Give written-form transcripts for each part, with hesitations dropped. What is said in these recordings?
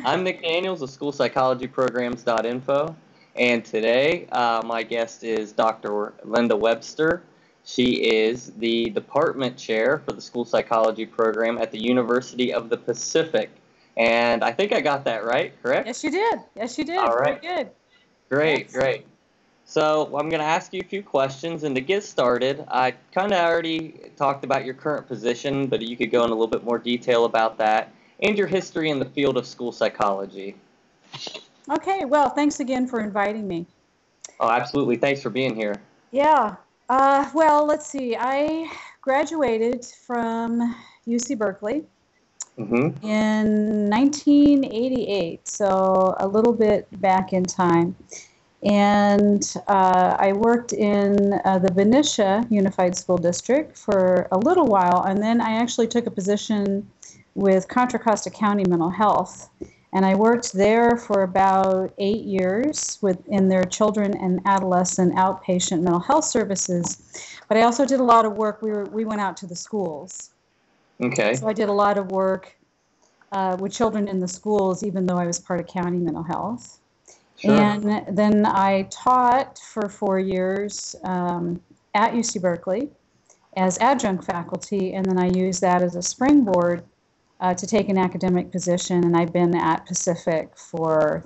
I'm Nick Daniels of schoolpsychologyprograms.info, and today my guest is Dr. Linda Webster. She is the department chair for the school psychology program at the University of the Pacific. And I think I got that right, correct? Yes, you did. Yes, you did. All right. Very good. Great, Yes. great. So I'm going to ask you a few questions, and to get started, I kind of already talked about your current position, but you could go in a little bit more detail about that and your history in the field of school psychology. Okay, well, thanks again for inviting me. Oh, absolutely. Thanks for being here. Yeah. Well, let's see. I graduated from UC Berkeley in 1988, so a little bit back in time. And I worked in the Benicia Unified School District for a little while, and then I actually took a position with Contra Costa County Mental Health. And I worked there for about 8 years in their children and adolescent outpatient mental health services. But I also did a lot of work. We went out to the schools. Okay. So I did a lot of work with children in the schools, even though I was part of county mental health. Sure. And then I taught for 4 years at UC Berkeley as adjunct faculty, and then I used that as a springboard to take an academic position, and I've been at Pacific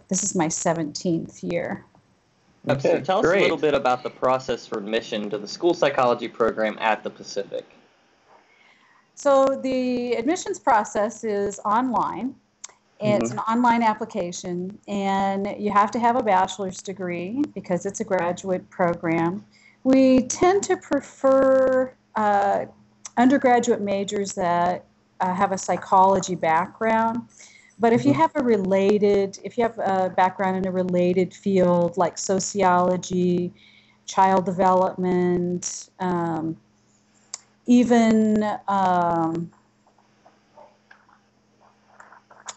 this is my 17th year. Okay, so tell us a little bit about the process for admission to the school psychology program at the Pacific. So the admissions process is online. It's an online application, and you have to have a bachelor's degree because it's a graduate program. We tend to prefer undergraduate majors that have a psychology background. But if you have a background in a related field like sociology, child development, even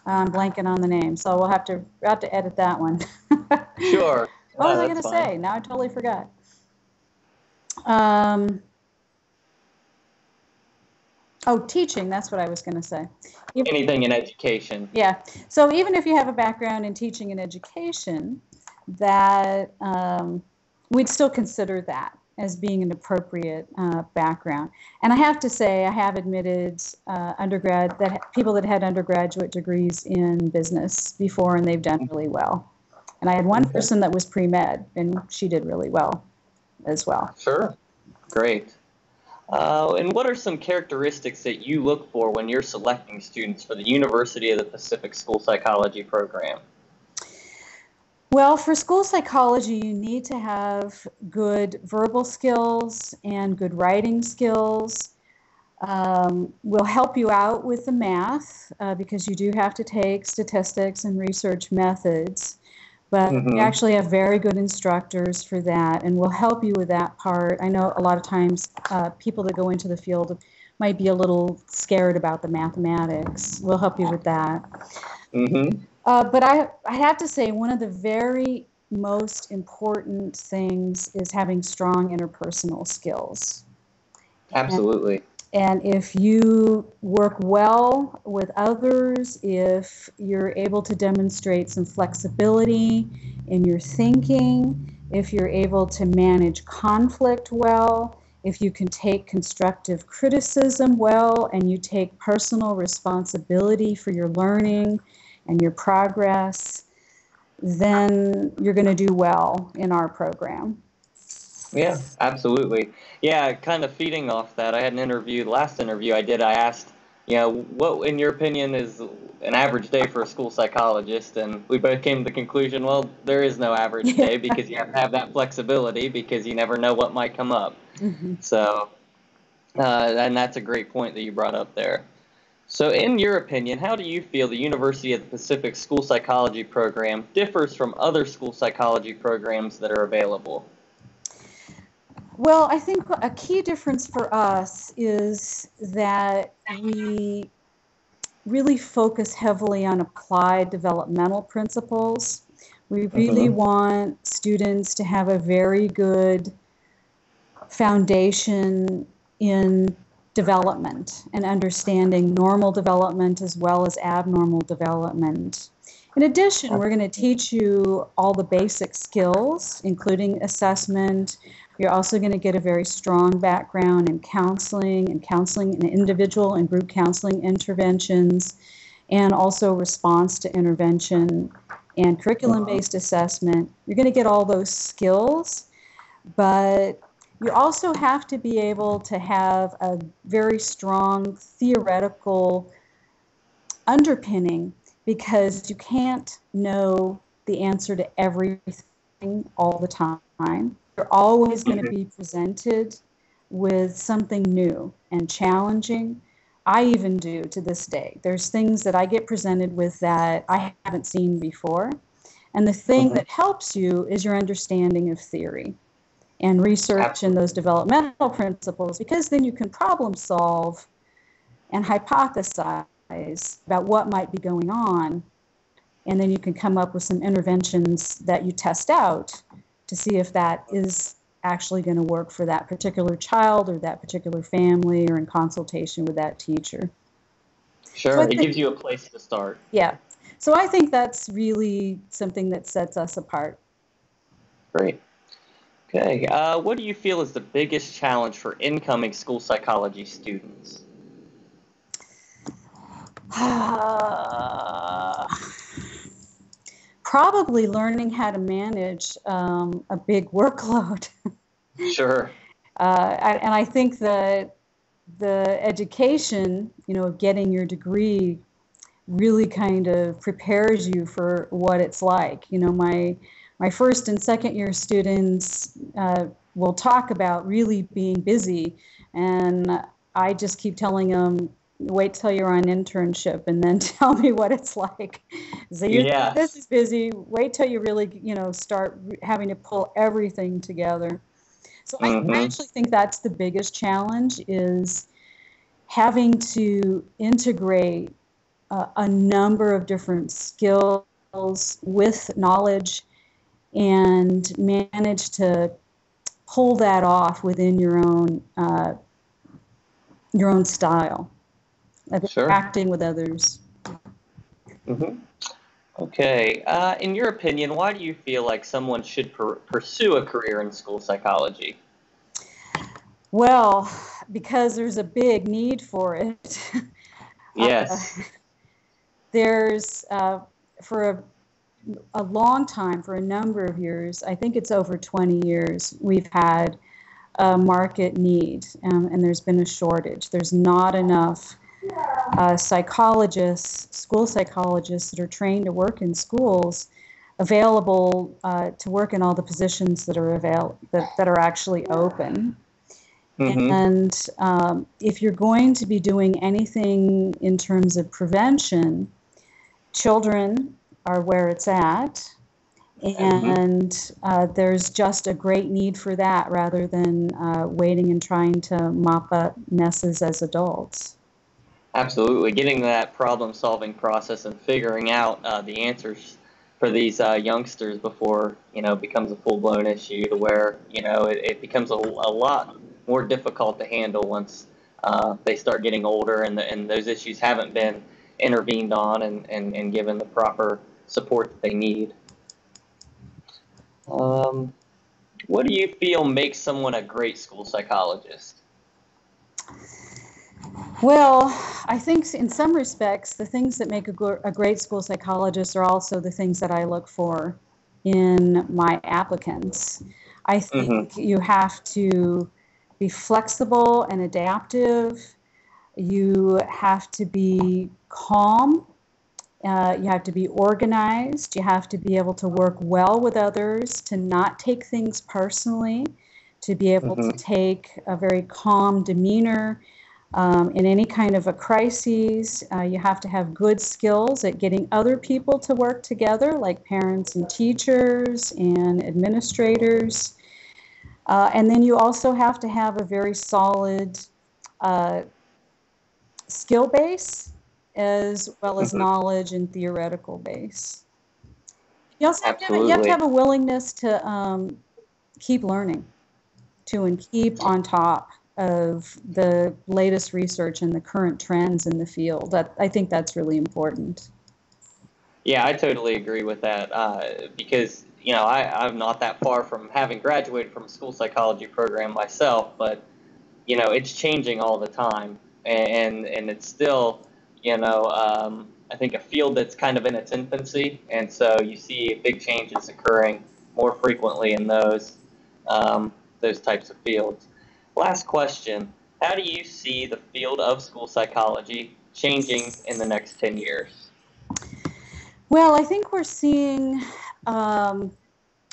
I'm blanking on the name, so we'll have to edit that one. Sure. What was I going to say? Now I totally forgot. Teaching, that's what I was going to say. Anything in education. Yeah. So even if you have a background in teaching and education, that we'd still consider that as being an appropriate background. And I have to say, I have admitted people that had undergraduate degrees in business before, and they've done really well. And I had one person that was pre-med, and she did really well as well. Sure. Great. And what are some characteristics that you look for when you're selecting students for the University of the Pacific School Psychology program? Well, for school psychology, you need to have good verbal skills and good writing skills. We'll help you out with the math because you do have to take statistics and research methods. But we actually have very good instructors for that, and we'll help you with that part. I know a lot of times people that go into the field might be a little scared about the mathematics. We'll help you with that. But I have to say, one of the very most important things is having strong interpersonal skills. Absolutely. And if you work well with others, if you're able to demonstrate some flexibility in your thinking, if you're able to manage conflict well, if you can take constructive criticism well, and you take personal responsibility for your learning and your progress, then you're going to do well in our program. Yeah, absolutely. Yeah, kind of feeding off that, I had the last interview I did, I asked, what, in your opinion, is an average day for a school psychologist? And we both came to the conclusion, well, there is no average day because you have to have that flexibility because you never know what might come up. So, and that's a great point that you brought up there. So in your opinion, how do you feel the University of the Pacific School Psychology program differs from other school psychology programs that are available? Well, I think a key difference for us is that we really focus heavily on applied developmental principles. We really want students to have a very good foundation in development and understanding normal development as well as abnormal development. In addition, we're going to teach you all the basic skills, including assessment. You're also going to get a very strong background in counseling and individual and group counseling interventions, and also response to intervention and curriculum-based assessment. You're going to get all those skills, but you also have to be able to have a very strong theoretical underpinning, because you can't know the answer to everything all the time. You're always going to be presented with something new and challenging. I even do to this day. There's things that I get presented with that I haven't seen before. And the thing that helps you is your understanding of theory and research and those developmental principles, because then you can problem solve and hypothesize about what might be going on, and then you can come up with some interventions that you test out to see if that is actually going to work for that particular child or that particular family, or in consultation with that teacher. Sure, so it gives you a place to start. Yeah. So I think that's really something that sets us apart. Great. Okay. What do you feel is the biggest challenge for incoming school psychology students? Probably learning how to manage a big workload. Sure. And I think that the education, of getting your degree really kind of prepares you for what it's like. My first and second year students will talk about really being busy, and I just keep telling them, wait till you're on internship and then tell me what it's like. So this is busy. Wait till you really, start having to pull everything together. So I actually think that's the biggest challenge, is having to integrate a number of different skills with knowledge and manage to pull that off within your own style of interacting with others. Okay. In your opinion, why do you feel like someone should pursue a career in school psychology? Well, because there's a big need for it. Yes. There's, for a long time, for a number of years, I think it's over 20 years, we've had a market need, and there's been a shortage. There's not enough psychologists, school psychologists that are trained to work in schools, available to work in all the positions that are that are actually open. And if you're going to be doing anything in terms of prevention, children are where it's at, and there's just a great need for that, rather than waiting and trying to mop up messes as adults. Absolutely. Getting that problem-solving process and figuring out the answers for these youngsters before, it becomes a full-blown issue, to where, it becomes a lot more difficult to handle once they start getting older, and those issues haven't been intervened on and given the proper support that they need. What do you feel makes someone a great school psychologist? Well, I think in some respects, the things that make a great school psychologist are also the things that I look for in my applicants. I think you have to be flexible and adaptive. You have to be calm. You have to be organized. You have to be able to work well with others, to not take things personally, to be able to take a very calm demeanor in any kind of a crisis. You have to have good skills at getting other people to work together, like parents and teachers and administrators. And then you also have to have a very solid skill base, as well as knowledge and theoretical base. You also have to have a willingness to keep learning, and keep on top of the latest research and the current trends in the field. I think that's really important. Yeah, I totally agree with that because, I'm not that far from having graduated from a school psychology program myself, but, it's changing all the time. And it's still, I think a field that's kind of in its infancy. And so you see big changes occurring more frequently in those types of fields. Last question. How do you see the field of school psychology changing in the next 10 years? Well, I think we're seeing um,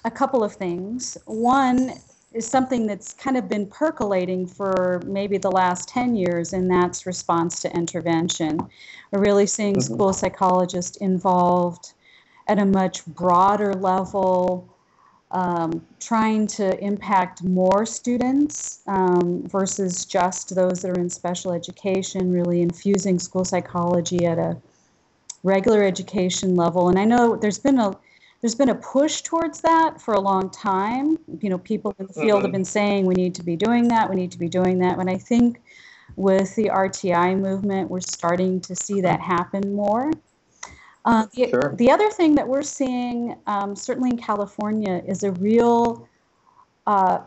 a couple of things. One is something that's kind of been percolating for maybe the last 10 years, and that's response to intervention. We're really seeing Hmm. school psychologists involved at a much broader level, trying to impact more students versus just those that are in special education, really infusing school psychology at a regular education level. And I know there's been a push towards that for a long time. People in the field have Hmm. been saying we need to be doing that, we need to be doing that. And I think with the RTI movement, we're starting to see that happen more. Sure. The other thing that we're seeing, certainly in California, is a real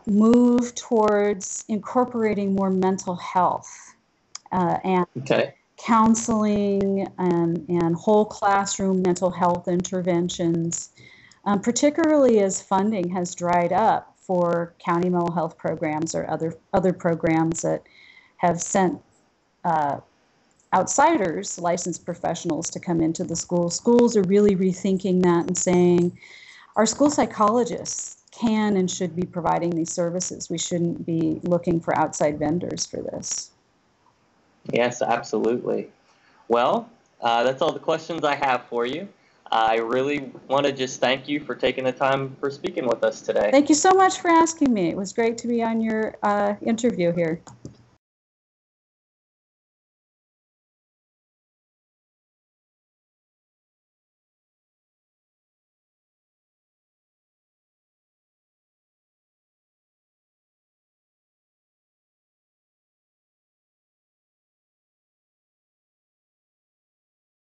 move towards incorporating more mental health and Okay. counseling and whole classroom mental health interventions, particularly as funding has dried up for county mental health programs or other programs that have sent uh, outsiders, licensed professionals, to come into the school. Schools are really rethinking that and saying our school psychologists can and should be providing these services. We shouldn't be looking for outside vendors for this. Yes, absolutely. Well, that's all the questions I have for you. I really want to just thank you for taking the time for speaking with us today. Thank you so much for asking me. It was great to be on your interview here.